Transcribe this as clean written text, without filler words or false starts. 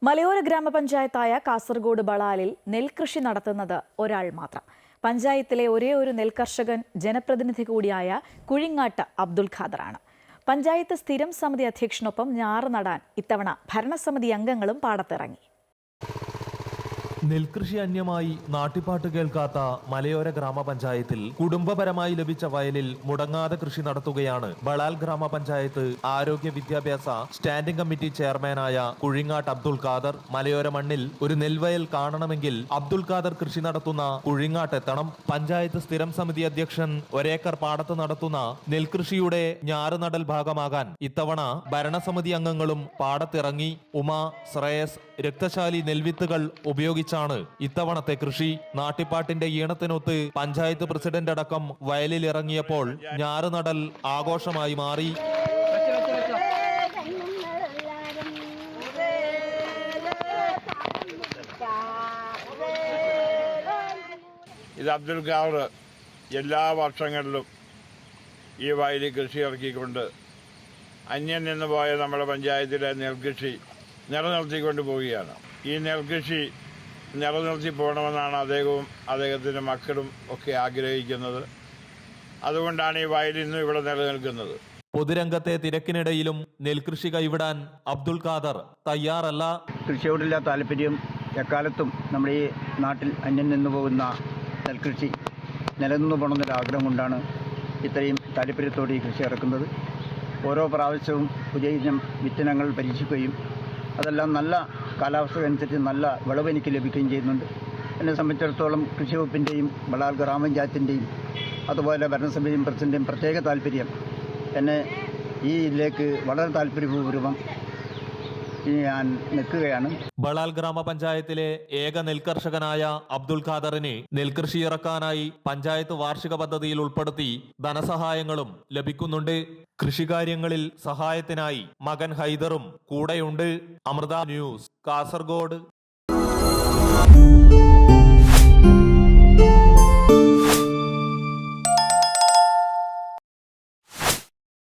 മലയോര ഗ്രാമപഞ്ചായത്തായ കാസർഗോഡ് ബളാലിൽ നെൽകൃഷി നടത്തുന്നത് ഒരാൾ മാത്രം. പഞ്ചായത്തിലെ ഒരേയൊരു നെൽകർഷകൻ ജനപ്രതിനിധി കൂടിയായ കുഴിങ്ങാട്ട് അബ്ദുൽ ഖാദറാണ്. പഞ്ചായത്ത് സ്ഥിരം സമിതി അധ്യക്ഷനൊപ്പം ഞാറ് നടാൻ ഇത്തവണ ഭരണസമിതി അംഗങ്ങളും പാടത്തിറങ്ങി. നെൽകൃഷി അന്യമായി നാട്ടിപ്പാട്ട് കേൾക്കാത്ത മലയോര ഗ്രാമപഞ്ചായത്തിൽ കുടുംബപരമായി ലഭിച്ച വയലിൽ മുടങ്ങാതെ കൃഷി നടത്തുകയാണ് ബളാൽ ഗ്രാമപഞ്ചായത്ത് ആരോഗ്യ വിദ്യാഭ്യാസ സ്റ്റാൻഡിംഗ് കമ്മിറ്റി ചെയർമാനായ കുഴിങ്ങാട്ട് അബ്ദുൽ ഖാദർ. മലയോര മണ്ണിൽ ഒരു നെൽവയൽ കാണണമെങ്കിൽ അബ്ദുൽ ഖാദർ കൃഷി നടത്തുന്ന കുഴിങ്ങാട്ട് എത്തണം. പഞ്ചായത്ത് സ്ഥിരം സമിതി അധ്യക്ഷൻ ഒരേക്കർ പാടത്ത് നടത്തുന്ന നെൽകൃഷിയുടെ ഞാറുനടൽ ഭാഗമാകാൻ ഇത്തവണ ഭരണസമിതി അംഗങ്ങളും പാടത്തിറങ്ങി. ഉമ, ശ്രേയസ്, രക്തശാലി നെൽവിത്തുകൾ ഉപയോഗിച്ചാണ് ഇത്തവണത്തെ കൃഷി. നാട്ടിപ്പാട്ടിന്റെ ഈണത്തിനൊത്ത് പഞ്ചായത്ത് പ്രസിഡന്റ് അടക്കം വയലിൽ ഇറങ്ങിയപ്പോൾ ഞാറുനടൽ ആഘോഷമായി മാറി. ഇത് അബ്ദുൽ ഖാദർ എല്ലാ വർഷങ്ങളിലും ഈ വയലിൽ കൃഷി ഇറക്കിക്കൊണ്ട് അന്യം നിന്ന് പോയ നമ്മുടെ പഞ്ചായത്തിലെ നെൽകൃഷി നിലനിർത്തിക്കൊണ്ട് പോവുകയാണ്. ഈ നെൽകൃഷി നിലനിർത്തി പോകണമെന്നാണ് അദ്ദേഹവും അദ്ദേഹത്തിൻ്റെ മക്കളും ഒക്കെ ആഗ്രഹിക്കുന്നത്. അതുകൊണ്ടാണ് ഈ വയൽ ഇന്നും ഇവിടെ നിലനിൽക്കുന്നത്. പൊതുരംഗത്തെ തിരക്കിനിടയിലും നെൽകൃഷി കൈവിടാൻ അബ്ദുൽ ഖാദർ തയ്യാറല്ല. കൃഷിയോടുള്ള താല്പര്യം എക്കാലത്തും നമ്മുടെ ഈ നാട്ടിൽ അന്യം നിന്നു പോകുന്ന നെൽകൃഷി നിലനിന്നു പോകണമെന്നൊരാഗ്രഹം കൊണ്ടാണ് ഇത്രയും താല്പര്യത്തോടെ ഈ കൃഷി ഇറക്കുന്നത്. ഓരോ പ്രാവശ്യവും പുതിയ ഇനം വിത്തിനങ്ങൾ പരീക്ഷിക്കുകയും അതെല്ലാം നല്ല കാലാവസ്ഥക്കനുസരിച്ച് നല്ല വിളവ് എനിക്ക് ലഭിക്കുകയും ചെയ്യുന്നുണ്ട്. എന്നെ സംബന്ധിച്ചിടത്തോളം കൃഷി വകുപ്പിൻ്റെയും ബളാൽ ഗ്രാമപഞ്ചായത്തിൻ്റെയും അതുപോലെ ഭരണസമിതിയും പ്രസിഡന്റും പ്രത്യേക താല്പര്യം എന്നെ ഈ ഇതിലേക്ക് വളരെ താല്പര്യപൂർവ്വം ഞാൻ നിൽക്കുകയാണ്. ബളാൽ ഗ്രാമപഞ്ചായത്തിലെ ഏക നെൽകർഷകനായ അബ്ദുൽ ഖാദറിന് നെൽകൃഷി ഇറക്കാനായി പഞ്ചായത്ത് വാർഷിക പദ്ധതിയിൽ ഉൾപ്പെടുത്തി ധനസഹായങ്ങളും ലഭിക്കുന്നുണ്ട്. കൃഷികാര്യങ്ങളിൽ സഹായത്തിനായി മകൻ ഹൈദറും കൂടെയുണ്ട്. അമൃത ന്യൂസ്, കാസർഗോഡ്.